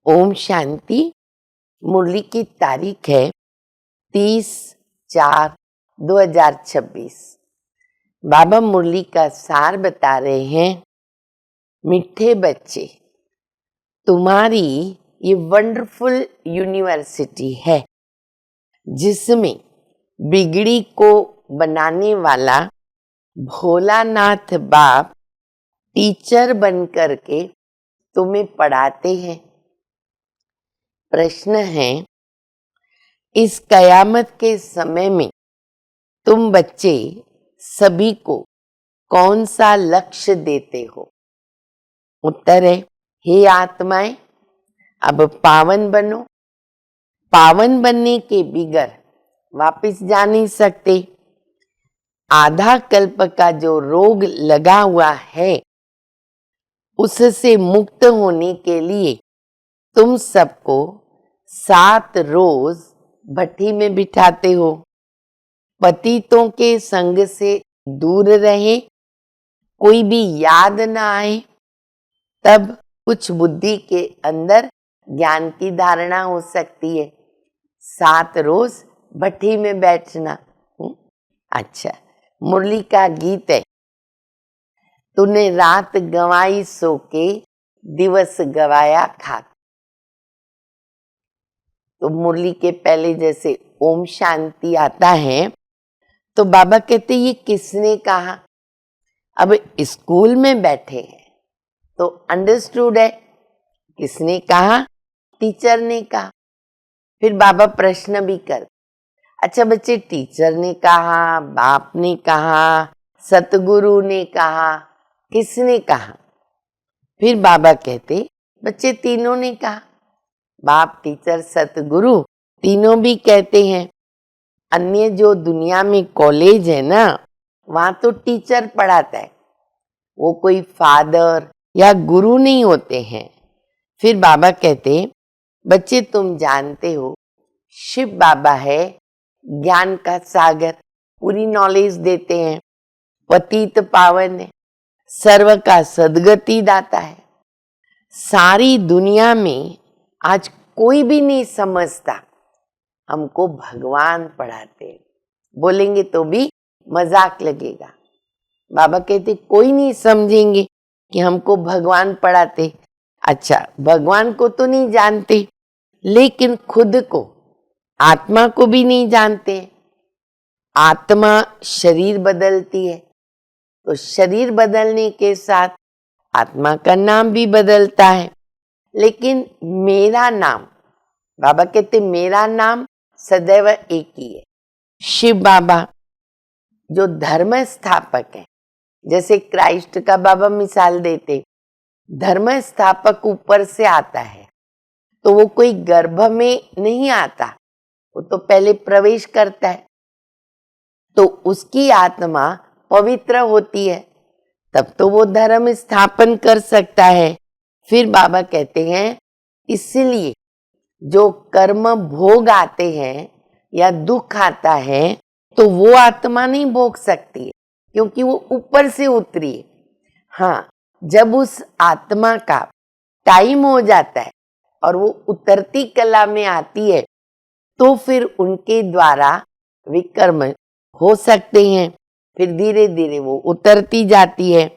ओम शांति। मुरली की तारीख है 30/4/2026। बाबा मुरली का सार बता रहे हैं। मीठे बच्चे, तुम्हारी ये वंडरफुल यूनिवर्सिटी है जिसमें बिगड़ी को बनाने वाला भोलानाथ बाप टीचर बनकर के तुम्हें पढ़ाते हैं। प्रश्न है, इस कयामत के समय में तुम बच्चे सभी को कौन सा लक्ष्य देते हो? उत्तर है, हे आत्माएं, अब पावन बनो। पावन बनने के बिगर वापस जा नहीं सकते। आधा कल्प का जो रोग लगा हुआ है उससे मुक्त होने के लिए तुम सबको 7 रोज भट्टी में बिठाते हो। पतितों के संग से दूर रहे, कोई भी याद ना आए, तब कुछ बुद्धि के अंदर ज्ञान की धारणा हो सकती है। 7 रोज भट्टी में बैठना। अच्छा, मुरली का गीत है, तूने रात गंवाई सो के दिवस गवाया खा। तो मुरली के पहले जैसे ओम शांति आता है तो बाबा कहते ये किसने कहा? अब स्कूल में बैठे हैं तो अंडरस्टूड है, किसने कहा? टीचर ने कहा। फिर बाबा प्रश्न भी कर, अच्छा बच्चे, टीचर ने कहा, बाप ने कहा, सतगुरु ने कहा, किसने कहा? फिर बाबा कहते बच्चे तीनों ने कहा। बाप, टीचर, सतगुरु तीनों भी कहते हैं। अन्य जो दुनिया में कॉलेज है ना, वहां तो टीचर पढ़ाता है, वो कोई फादर या गुरु नहीं होते हैं। फिर बाबा कहते बच्चे तुम जानते हो शिव बाबा है ज्ञान का सागर, पूरी नॉलेज देते हैं, पतित पावन है, सर्व का सदगति दाता है। सारी दुनिया में आज कोई भी नहीं समझता हमको भगवान पढ़ाते। बोलेंगे तो भी मजाक लगेगा। बाबा कहते कोई नहीं समझेंगे कि हमको भगवान पढ़ाते। अच्छा, भगवान को तो नहीं जानते, लेकिन खुद को, आत्मा को भी नहीं जानते। आत्मा शरीर बदलती है, तो शरीर बदलने के साथ आत्मा का नाम भी बदलता है। लेकिन मेरा नाम, बाबा कहते मेरा नाम सदैव एक ही है, शिव बाबा, जो धर्म स्थापक है। जैसे क्राइस्ट का बाबा मिसाल देते, धर्म स्थापक ऊपर से आता है तो वो कोई गर्भ में नहीं आता, वो तो पहले प्रवेश करता है, तो उसकी आत्मा पवित्र होती है, तब तो वो धर्म स्थापन कर सकता है। फिर बाबा कहते हैं इसलिए जो कर्म भोग आते हैं या दुख आता है तो वो आत्मा नहीं भोग सकती है, क्योंकि वो ऊपर से उतरी है। हाँ, जब उस आत्मा का टाइम हो जाता है और वो उतरती कला में आती है तो फिर उनके द्वारा विकर्म हो सकते हैं। फिर धीरे धीरे वो उतरती जाती है।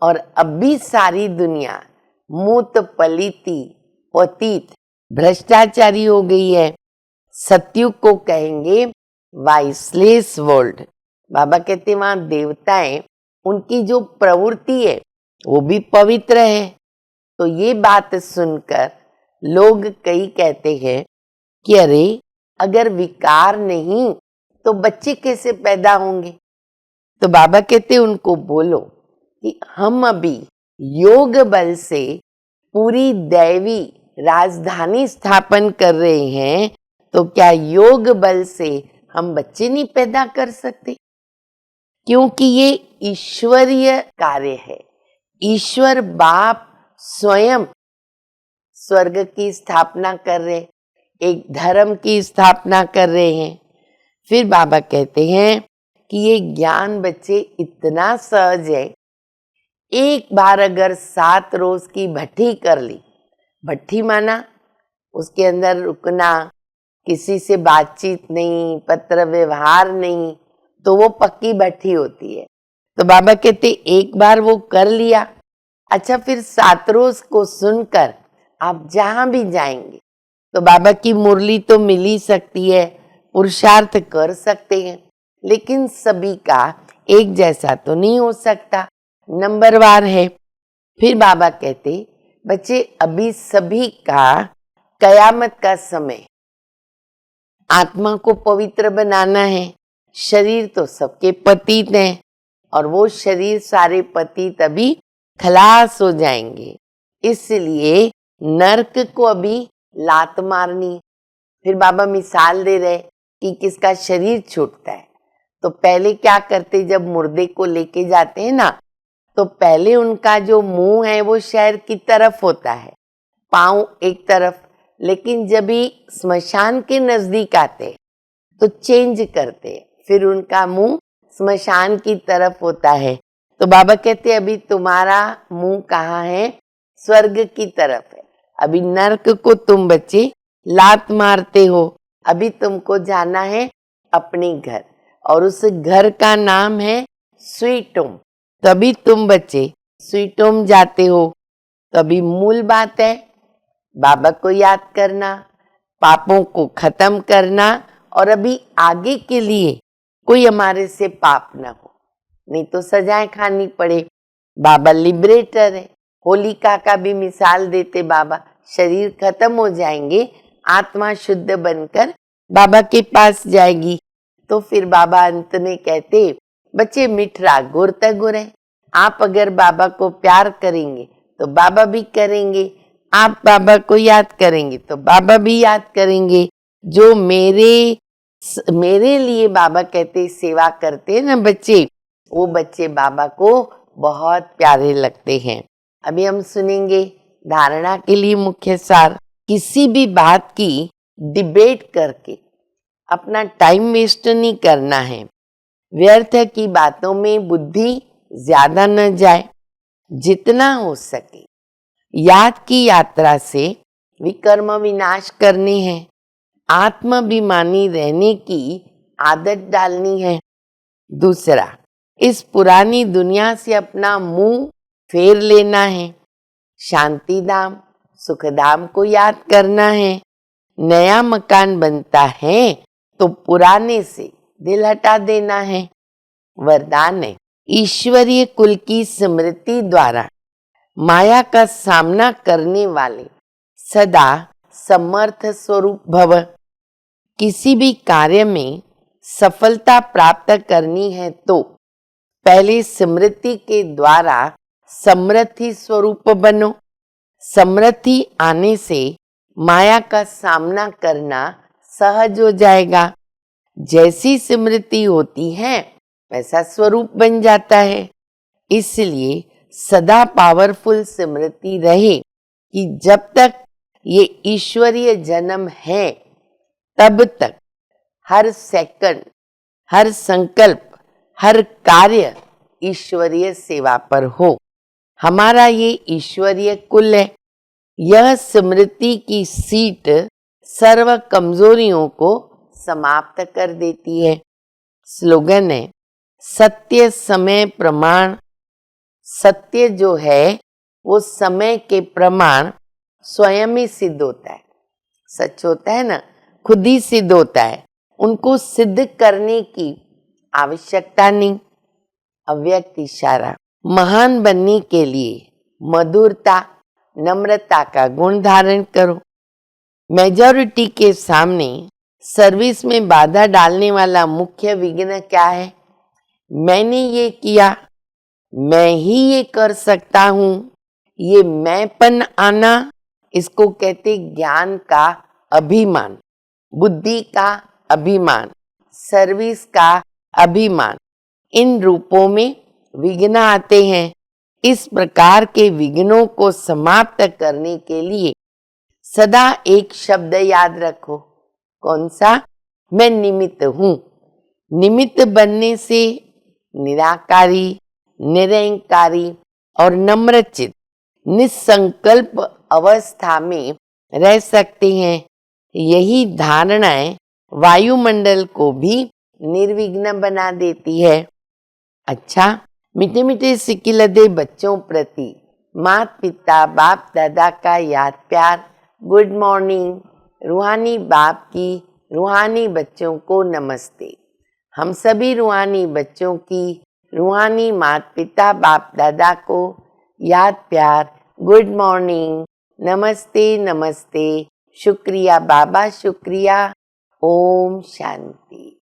और अब भी सारी दुनिया मूत पलीती पतित भ्रष्टाचारी हो गई है। सतयुग को कहेंगे वाइसलेस वर्ल्ड। बाबा कहते वहां देवताएं, उनकी जो प्रवृत्ति है वो भी पवित्र है। तो ये बात सुनकर लोग कई कहते हैं कि अरे अगर विकार नहीं तो बच्चे कैसे पैदा होंगे? तो बाबा कहते उनको बोलो कि हम अभी योग बल से पूरी दैवी राजधानी स्थापन कर रहे हैं, तो क्या योग बल से हम बच्चे नहीं पैदा कर सकते? क्योंकि ये ईश्वरीय कार्य है। ईश्वर बाप स्वयं स्वर्ग की स्थापना कर रहे, एक धर्म की स्थापना कर रहे हैं। फिर बाबा कहते हैं कि ये ज्ञान बच्चे इतना सहज है, एक बार अगर 7 रोज की भट्टी कर ली भट्ठी माना उसके अंदर रुकना, किसी से बातचीत नहीं, पत्र व्यवहार नहीं, तो वो पक्की भट्ठी होती है। तो बाबा कहते एक बार वो कर लिया, अच्छा फिर 7 रोज को सुनकर आप जहां भी जाएंगे तो बाबा की मुरली तो मिल ही सकती है, पुरुषार्थ कर सकते हैं, लेकिन सभी का एक जैसा तो नहीं हो सकता, नंबरवार है। फिर बाबा कहते बच्चे अभी सभी का कयामत का समय, आत्मा को पवित्र बनाना है, शरीर तो सबके पतित हैं और वो शरीर सारे पतित अभी खलास हो जाएंगे, इसलिए नरक को अभी लात मारनी। फिर बाबा मिसाल दे रहे कि किसका शरीर छूटता है, तो पहले क्या करते, जब मुर्दे को लेके जाते हैं ना, तो पहले उनका जो मुंह है वो शहर की तरफ होता है, पांव एक तरफ, लेकिन जब भी स्मशान के नजदीक आते तो चेंज करते, फिर उनका मुंह स्मशान की तरफ होता है। तो बाबा कहते अभी तुम्हारा मुंह कहाँ है, स्वर्ग की तरफ है, अभी नरक को तुम बच्चे लात मारते हो, अभी तुमको जाना है अपने घर, और उस घर का नाम है स्वीट होम। तभी तुम बच्चे स्वीट होम जाते हो। तभी मूल बात है बाबा को याद करना, पापों को खत्म करना, और अभी आगे के लिए कोई हमारे से पाप न हो, नहीं तो सजाएं खानी पड़े। बाबा लिबरेटर है, होलिका का भी मिसाल देते बाबा, शरीर खत्म हो जाएंगे, आत्मा शुद्ध बनकर बाबा के पास जाएगी। तो फिर बाबा अंत में कहते बच्चे मिठरा गुर तगुर है, आप अगर बाबा को प्यार करेंगे तो बाबा भी करेंगे, आप बाबा को याद करेंगे तो बाबा भी याद करेंगे। जो मेरे लिए बाबा कहते सेवा करते हैं ना बच्चे, वो बच्चे बाबा को बहुत प्यारे लगते हैं। अभी हम सुनेंगे धारणा के लिए मुख्य सार। किसी भी बात की डिबेट करके अपना टाइम वेस्ट नहीं करना है, व्यर्थ की बातों में बुद्धि ज्यादा न जाए, जितना हो सके याद की यात्रा से विकर्म विनाश करने हैं, आत्माभिमानी रहने की आदत डालनी है। दूसरा, इस पुरानी दुनिया से अपना मुंह फेर लेना है, शांति धाम सुख धाम को याद करना है। नया मकान बनता है तो पुराने से दिल हटा देना है। वरदान है, ईश्वरीय कुल की स्मृति द्वारा माया का सामना करने वाले सदा समर्थ स्वरूप भव। किसी भी कार्य में सफलता प्राप्त करनी है तो पहले स्मृति के द्वारा समृद्धि स्वरूप बनो। समृद्धि आने से माया का सामना करना सहज हो जाएगा। जैसी स्मृति होती है वैसा स्वरूप बन जाता है। इसलिए सदा पावरफुल स्मृति रहे कि जब तक ये ईश्वरीय जन्म है तब तक हर सेकंड, हर संकल्प, हर कार्य ईश्वरीय सेवा पर हो। हमारा ये ईश्वरीय कुल है। यह स्मृति की सीट सर्व कमजोरियों को समाप्त कर देती है। स्लोगन है, सत्य समय प्रमाण। सत्य जो है वो समय के प्रमाण स्वयं ही सिद्ध होता है। सच होता है ना, खुद ही सिद्ध होता है, उनको सिद्ध करने की आवश्यकता नहीं। अव्यक्त इशारा। महान बनने के लिए मधुरता, नम्रता का गुण धारण करो। मेजॉरिटी के सामने सर्विस में बाधा डालने वाला मुख्य विघ्न क्या है? मैंने ये किया, मैं ही ये कर सकता हूं, ये मैंपन आना, इसको कहते ज्ञान का अभिमान, बुद्धि का अभिमान, सर्विस का अभिमान। इन रूपों में विघ्न आते हैं। इस प्रकार के विघ्नों को समाप्त करने के लिए सदा एक शब्द याद रखो। कौन सा? मैं निमित्त हूं। निमित्त बनने से निराकारी, निरंकारी और नम्रचित, निसंकल्प अवस्था में रह सकते हैं। यही धारणाएं वायुमंडल को भी निर्विघ्न बना देती है। अच्छा, मीठे मीठे सिकिलदे बच्चों प्रति माता पिता बाप दादा का याद प्यार। Good morning. रूहानी बाप की रूहानी बच्चों को नमस्ते। हम सभी रूहानी बच्चों की रूहानी माता पिता बाप दादा को याद प्यार। गुड मॉर्निंग, नमस्ते नमस्ते, शुक्रिया बाबा शुक्रिया। ओम शांति।